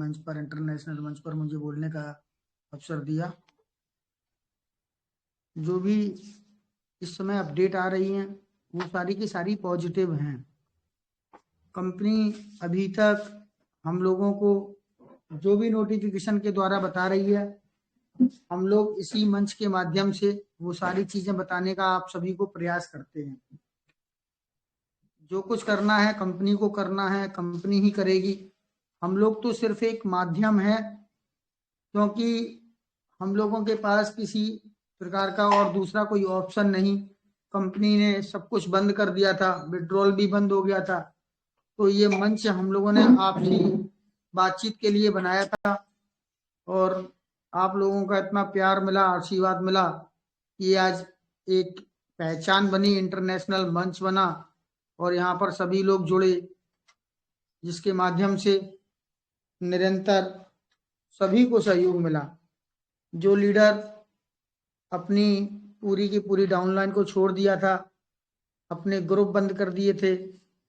मंच पर, इंटरनेशनल मंच पर मुझे बोलने का अवसर दिया। जो भी इस समय अपडेट आ रही हैं वो सारी की सारी पॉजिटिव हैं। कंपनी अभी तक हम लोगों को जो भी नोटिफिकेशन के द्वारा बता रही है, हम लोग इसी मंच के माध्यम से वो सारी चीजें बताने का आप सभी को प्रयास करते हैं। जो कुछ करना है कंपनी को करना है, कंपनी ही करेगी। हम लोग तो सिर्फ एक माध्यम है, क्योंकि हम लोगों के पास किसी प्रकार का और दूसरा कोई ऑप्शन नहीं। कंपनी ने सब कुछ बंद कर दिया था, विड्रॉल भी बंद हो गया था, तो ये मंच हम लोगों ने आपसी बातचीत के लिए बनाया था। और आप लोगों का इतना प्यार मिला, आशीर्वाद मिला कि आज एक पहचान बनी, इंटरनेशनल मंच बना और यहाँ पर सभी लोग जुड़े, जिसके माध्यम से निरंतर सभी को सहयोग मिला। जो लीडर अपनी पूरी की पूरी डाउनलाइन को छोड़ दिया था, अपने ग्रुप बंद कर दिए थे,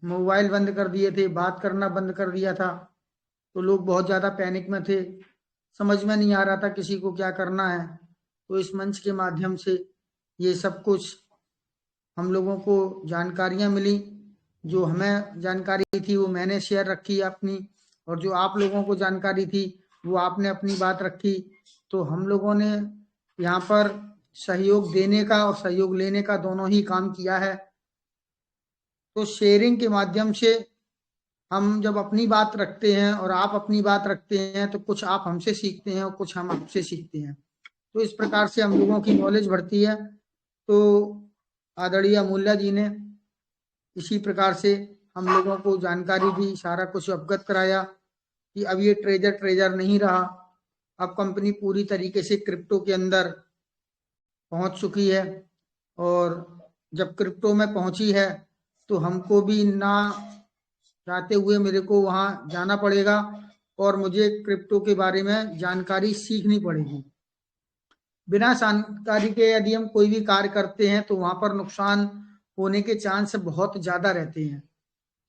मोबाइल बंद कर दिए थे, बात करना बंद कर दिया था, तो लोग बहुत ज़्यादा पैनिक में थे, समझ में नहीं आ रहा था किसी को क्या करना है। तो इस मंच के माध्यम से ये सब कुछ हम लोगों को जानकारियां मिली। जो हमें जानकारी थी वो मैंने शेयर रखी अपनी, और जो आप लोगों को जानकारी थी वो आपने अपनी बात रखी। तो हम लोगों ने यहाँ पर सहयोग देने का और सहयोग लेने का दोनों ही काम किया है। तो शेयरिंग के माध्यम से हम जब अपनी बात रखते हैं और आप अपनी बात रखते हैं, तो कुछ आप हमसे सीखते हैं और कुछ हम आपसे सीखते हैं। तो इस प्रकार से हम लोगों की नॉलेज बढ़ती है। तो आदरणीय अमूल्या जी ने इसी प्रकार से हम लोगों को जानकारी दी, सारा कुछ अवगत कराया कि अब ये ट्रेजर नहीं रहा, अब कंपनी पूरी तरीके से क्रिप्टो के अंदर पहुंच चुकी है। और जब क्रिप्टो में पहुंची है तो हमको भी ना चाहते हुए मेरे को वहां जाना पड़ेगा और मुझे क्रिप्टो के बारे में जानकारी सीखनी पड़ेगी। बिना जानकारी के यदि हम कोई भी कार्य करते हैं तो वहां पर नुकसान होने के चांस बहुत ज्यादा रहते हैं।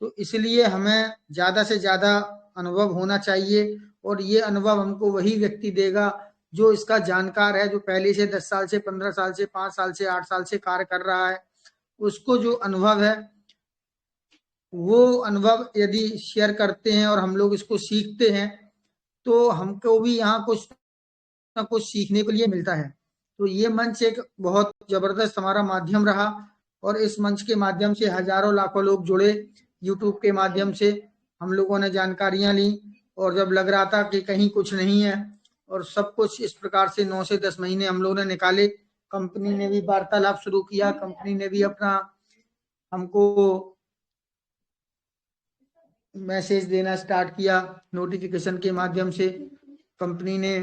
तो इसलिए हमें ज्यादा से ज्यादा अनुभव होना चाहिए, और ये अनुभव हमको वही व्यक्ति देगा जो इसका जानकार है, जो पहले से 10 साल से, 15 साल से, 5 साल से, 8 साल से कार्य कर रहा है। उसको जो अनुभव है वो अनुभव यदि शेयर करते हैं और हम लोग इसको सीखते हैं, तो हमको भी यहाँ कुछ ना कुछ सीखने के लिए मिलता है। तो ये मंच एक बहुत जबरदस्त हमारा माध्यम रहा, और इस मंच के माध्यम से हजारों लाखों लोग जुड़े। यूट्यूब के माध्यम से हम लोगों ने जानकारियां ली, और जब लग रहा था कि कहीं कुछ नहीं है और सब कुछ इस प्रकार से 9 से 10 महीने हम लोगों ने निकाले। कंपनी ने भी वार्तालाप शुरू किया, कंपनी ने भी अपना हमको मैसेज देना स्टार्ट किया नोटिफिकेशन के माध्यम से। कंपनी ने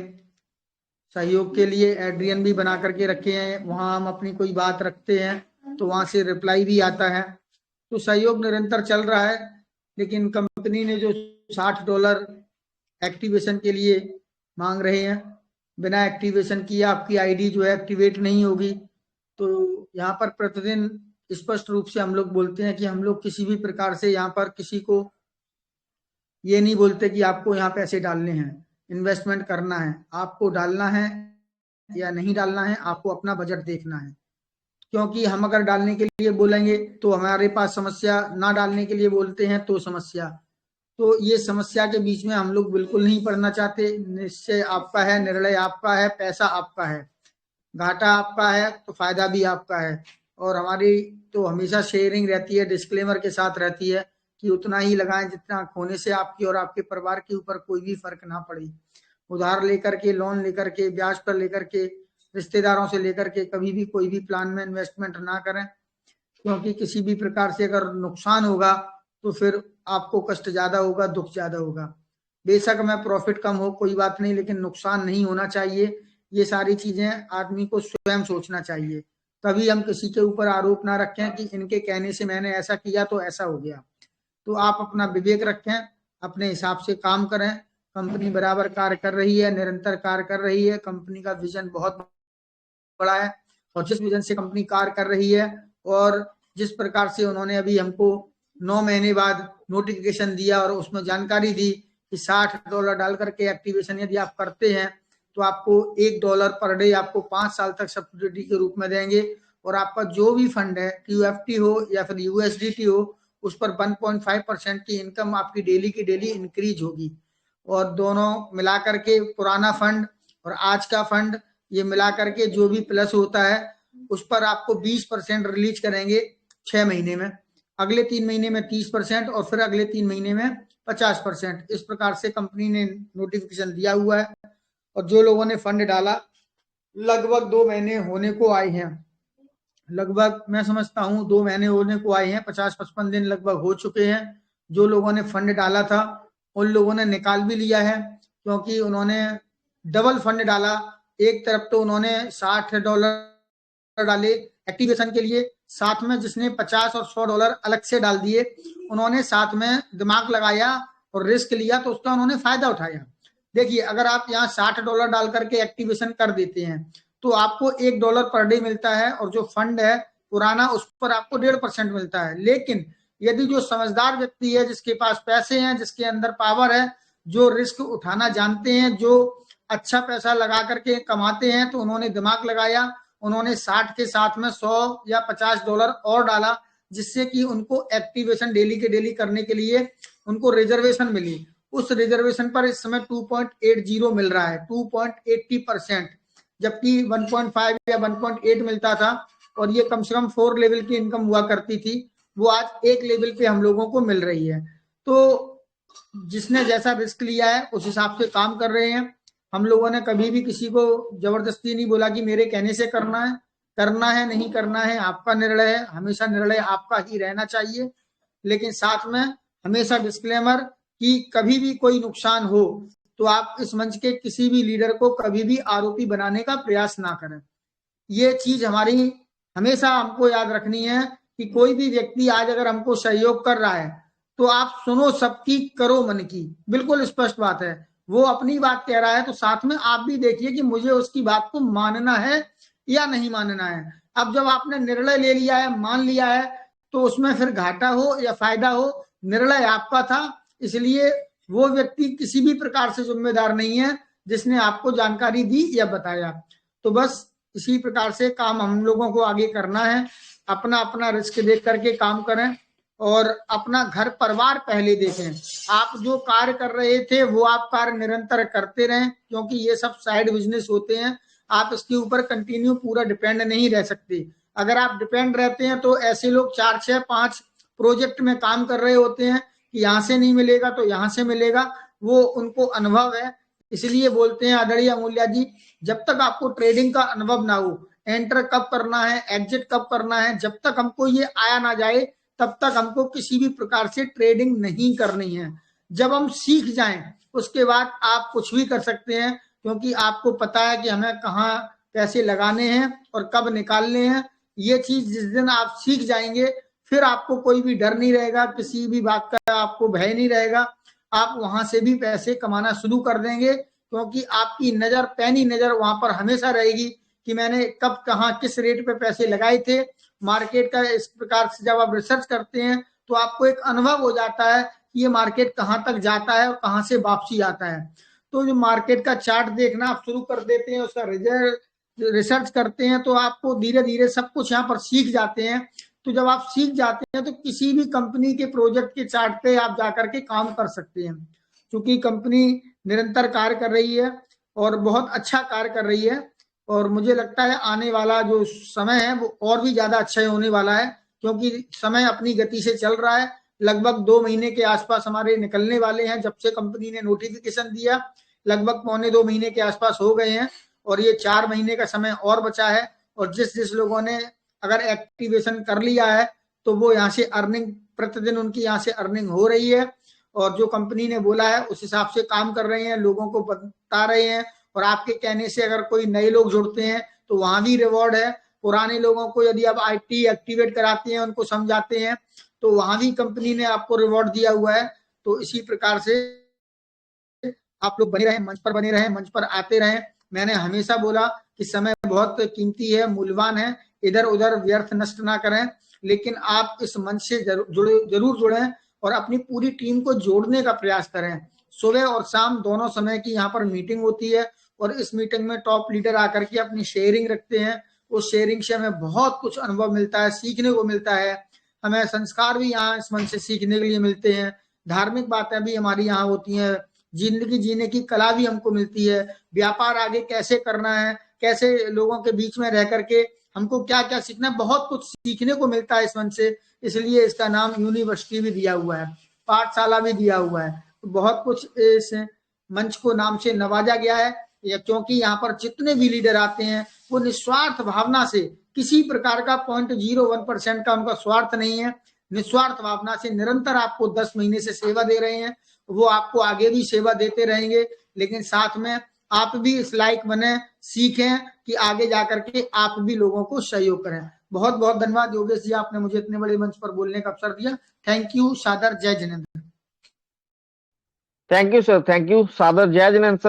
सहयोग के लिए एड्रियन भी बना करके रखे हैं, वहां हम अपनी कोई बात रखते हैं तो वहां से रिप्लाई भी आता है। तो सहयोग निरंतर चल रहा है। लेकिन कंपनी ने जो $60 एक्टिवेशन के लिए मांग रहे हैं, बिना एक्टिवेशन किए आपकी आईडी जो है एक्टिवेट नहीं होगी। तो यहाँ पर प्रतिदिन स्पष्ट रूप से हम लोग बोलते हैं कि हम लोग किसी भी प्रकार से यहाँ पर किसी को ये नहीं बोलते कि आपको यहाँ पैसे डालने हैं, इन्वेस्टमेंट करना है। आपको डालना है या नहीं डालना है, आपको अपना बजट देखना है। क्योंकि हम अगर डालने के लिए बोलेंगे तो हमारे पास समस्या, ना डालने के लिए बोलते हैं तो समस्या। तो ये समस्या के बीच में हम लोग बिल्कुल नहीं पड़ना चाहते। निश्चय आपका है, निर्णय आपका है, पैसा आपका है, घाटा आपका है तो फायदा भी आपका है। और हमारी तो हमेशा शेयरिंग रहती है, डिस्क्लेमर के साथ रहती है कि उतना ही लगाएं जितना खोने से आपकी और आपके परिवार के ऊपर कोई भी फर्क ना पड़े। उधार लेकर के, लोन लेकर के, ब्याज पर लेकर के, रिश्तेदारों से लेकर के कभी भी कोई भी प्लान में इन्वेस्टमेंट ना करें, क्योंकि किसी भी प्रकार से अगर नुकसान होगा तो फिर आपको कष्ट ज्यादा होगा, दुख ज्यादा होगा। बेशक में प्रॉफिट कम हो कोई बात नहीं, लेकिन नुकसान नहीं होना चाहिए। ये सारी चीजें आदमी को स्वयं सोचना चाहिए, तभी हम किसी के ऊपर आरोप ना रखें कि इनके कहने से मैंने ऐसा किया तो ऐसा हो गया। तो आप अपना विवेक रखें, अपने हिसाब से काम करें। कंपनी बराबर कार्य कर रही है, निरंतर कार्य कर रही है। कंपनी का विजन बहुत बड़ा है, और जिस विजन से कंपनी कार्य कर रही है और जिस प्रकार से उन्होंने अभी हमको 9 महीने बाद नोटिफिकेशन दिया और उसमें जानकारी दी कि $60 डाल करके एक्टिवेशन यदि आप करते हैं तो आपको $1 पर डे आपको 5 साल तक सब्सिडी के रूप में देंगे, और आपका जो भी फंड है QFT हो या फिर USDT हो उस पर 1.5% की इनकम आपकी डेली की डेली इंक्रीज होगी। और दोनों मिला करके पुराना फंड और आज का फंड ये मिला करके जो भी प्लस होता है उस पर आपको 20% रिलीज करेंगे 6 महीने में, अगले 3 महीने में 30% और फिर अगले 3 महीने में 50%। इस प्रकार से कंपनी ने नोटिफिकेशन दिया हुआ है। और जो लोगों ने फंड डाला लगभग 2 महीने होने को आए हैं, लगभग मैं समझता हूँ 2 महीने होने को आए हैं, 50-55 दिन लगभग हो चुके हैं। जो लोगों ने फंड डाला था उन लोगों ने निकाल भी लिया है, क्योंकि उन्होंने डबल फंड डाला। एक तरफ तो उन्होंने $60 डाले एक्टिवेशन के लिए, साथ में जिसने $50 और $100 अलग से डाल दिए, उन्होंने साथ में दिमाग लगाया और रिस्क लिया तो उसका उन्होंने फायदा उठाया। देखिए, अगर आप यहाँ $60 डाल करके एक्टिवेशन कर देते हैं तो आपको $1 पर डे मिलता है, और जो फंड है पुराना उस पर आपको 1.5% मिलता है। लेकिन यदि जो समझदार व्यक्ति है, जिसके पास पैसे हैं, जिसके अंदर पावर है, जो रिस्क उठाना जानते हैं, जो अच्छा पैसा लगा करके कमाते हैं, तो उन्होंने दिमाग लगाया, उन्होंने 60 के साथ में $100 या $50 और डाला, जिससे कि उनको एक्टिवेशन डेली के डेली करने के लिए उनको रिजर्वेशन मिली। उस रिजर्वेशन पर इस समय 2.80 मिल रहा है, 2.80%, जबकि 1.5 या 1.8 मिलता था, और ये कम से कम 4 लेवल की इनकम हुआ करती थी, वो आज 1 लेवल पे हम लोगों को मिल रही है। तो जिसने जैसा रिस्क लिया है उस हिसाब से काम कर रहे हैं। हम लोगों ने कभी भी किसी को जबरदस्ती नहीं बोला कि मेरे कहने से करना है नहीं करना है, आपका निर्णय है, हमेशा निर्णय आपका ही रहना चाहिए। लेकिन साथ में हमेशा डिस्क्लेमर कि कभी भी कोई नुकसान हो तो आप इस मंच के किसी भी लीडर को कभी भी आरोपी बनाने का प्रयास ना करें। ये चीज हमारी हमेशा हमको याद रखनी है कि कोई भी व्यक्ति आज अगर हमको सहयोग कर रहा है तो आप सुनो सबकी, करो मन की, बिल्कुल स्पष्ट बात है। वो अपनी बात कह रहा है तो साथ में आप भी देखिए कि मुझे उसकी बात को मानना है या नहीं मानना है। अब जब आपने निर्णय ले लिया है, मान लिया है, तो उसमें फिर घाटा हो या फायदा हो, निर्णय आपका था, इसलिए वो व्यक्ति किसी भी प्रकार से जिम्मेदार नहीं है जिसने आपको जानकारी दी या बताया। तो बस इसी प्रकार से काम हम लोगों को आगे करना है, अपना अपना रिस्क देख करके काम करें और अपना घर परिवार पहले देखें। आप जो कार्य कर रहे थे वो आप कार्य निरंतर करते रहें, क्योंकि ये सब साइड बिजनेस होते हैं, आप इसके ऊपर कंटिन्यू पूरा डिपेंड नहीं रह सकते। अगर आप डिपेंड रहते हैं तो ऐसे लोग 4, 6, 5 प्रोजेक्ट में काम कर रहे होते हैं कि यहाँ से नहीं मिलेगा तो यहाँ से मिलेगा, वो उनको अनुभव है। इसलिए बोलते हैं आदरणीय अमूल्या जी, जब तक आपको ट्रेडिंग का अनुभव ना हो, एंटर कब करना है, एग्जिट कब करना है, जब तक हमको ये आया ना जाए तब तक हमको किसी भी प्रकार से ट्रेडिंग नहीं करनी है। जब हम सीख जाएं उसके बाद आप कुछ भी कर सकते हैं, क्योंकि आपको पता है कि हमें कहाँ पैसे लगाने हैं और कब निकालने हैं। ये चीज जिस दिन आप सीख जाएंगे फिर आपको कोई भी डर नहीं रहेगा, किसी भी बात का आपको भय नहीं रहेगा, आप वहां से भी पैसे कमाना शुरू कर देंगे, क्योंकि आपकी नजर, पैनी नजर वहां पर हमेशा रहेगी कि मैंने कब कहाँ किस रेट पे पैसे लगाए थे। मार्केट का इस प्रकार से जब आप रिसर्च करते हैं तो आपको एक अनुभव हो जाता है कि ये मार्केट कहाँ तक जाता है और कहाँ से वापसी आता है। तो जो मार्केट का चार्ट देखना आप शुरू कर देते हैं, उसका रिसर्च करते हैं, तो आपको धीरे धीरे सब कुछ यहाँ पर सीख जाते हैं। तो जब आप सीख जाते हैं तो किसी भी कंपनी के प्रोजेक्ट के चार्ट पे आप जाकर के काम कर सकते हैं, क्योंकि कंपनी निरंतर कार्य कर रही है और बहुत अच्छा कार्य कर रही है। और मुझे लगता है आने वाला जो समय है वो और भी ज्यादा अच्छा होने वाला है, क्योंकि समय अपनी गति से चल रहा है। लगभग 2 महीने के आसपास हमारे निकलने वाले हैं जब से कंपनी ने नोटिफिकेशन दिया, लगभग 1.25-2 महीने के आसपास हो गए हैं, और ये 4 महीने का समय और बचा है। और जिस जिस लोगों ने अगर एक्टिवेशन कर लिया है तो वो यहाँ से अर्निंग, प्रतिदिन उनकी यहाँ से अर्निंग हो रही है, और जो कंपनी ने बोला है उस हिसाब से काम कर रहे हैं, लोगों को बता रहे हैं। और आपके कहने से अगर कोई नए लोग जुड़ते हैं तो वहां भी रिवॉर्ड है। पुराने लोगों को यदि आप IT एक्टिवेट कराते हैं, उनको समझाते हैं, तो वहां भी कंपनी ने आपको रिवॉर्ड दिया हुआ है। तो इसी प्रकार से आप लोग बने रहें, मंच पर बने रहें, मंच पर आते रहें। मैंने हमेशा बोला कि समय बहुत कीमती है, मूल्यवान है, इधर उधर व्यर्थ नष्ट ना करें। लेकिन आप इस मंच से जरूर जुड़ें और अपनी पूरी टीम को जोड़ने का प्रयास करें। सुबह और शाम दोनों समय की यहाँ पर मीटिंग होती है और इस मीटिंग में टॉप लीडर आकर के अपनी शेयरिंग रखते हैं। उस शेयरिंग से हमें बहुत कुछ अनुभव मिलता है, सीखने को मिलता है। हमें संस्कार भी यहाँ इस मंच से सीखने के लिए मिलते हैं, धार्मिक बातें भी हमारी यहाँ होती हैं, जिंदगी जीने की कला भी हमको मिलती है, व्यापार आगे कैसे करना है, कैसे लोगों के बीच में रह करके हमको क्या क्या सीखना है, बहुत कुछ सीखने को मिलता है इस मंच से। इसलिए इसका नाम यूनिवर्सिटी भी दिया हुआ है, पाठशाला भी दिया हुआ है। तो बहुत कुछ इस मंच को नाम से नवाजा गया है, क्योंकि यहाँ पर जितने भी लीडर आते हैं वो निस्वार्थ भावना से, किसी प्रकार का 0.01% का उनका स्वार्थ नहीं है, निस्वार्थ भावना से निरंतर आपको 10 महीने से सेवा दे रहे हैं। वो आपको आगे भी सेवा देते रहेंगे, लेकिन साथ में आप भी इस लायक बने, सीखें कि आगे जाकर के आप भी लोगों को सहयोग करें। बहुत बहुत धन्यवाद योगेश जी, आपने मुझे इतने बड़े मंच पर बोलने का अवसर दिया। Thank you. सादर जय Jinendra. Thank you sir, thank you. सादर जय जिनेंद्र सर।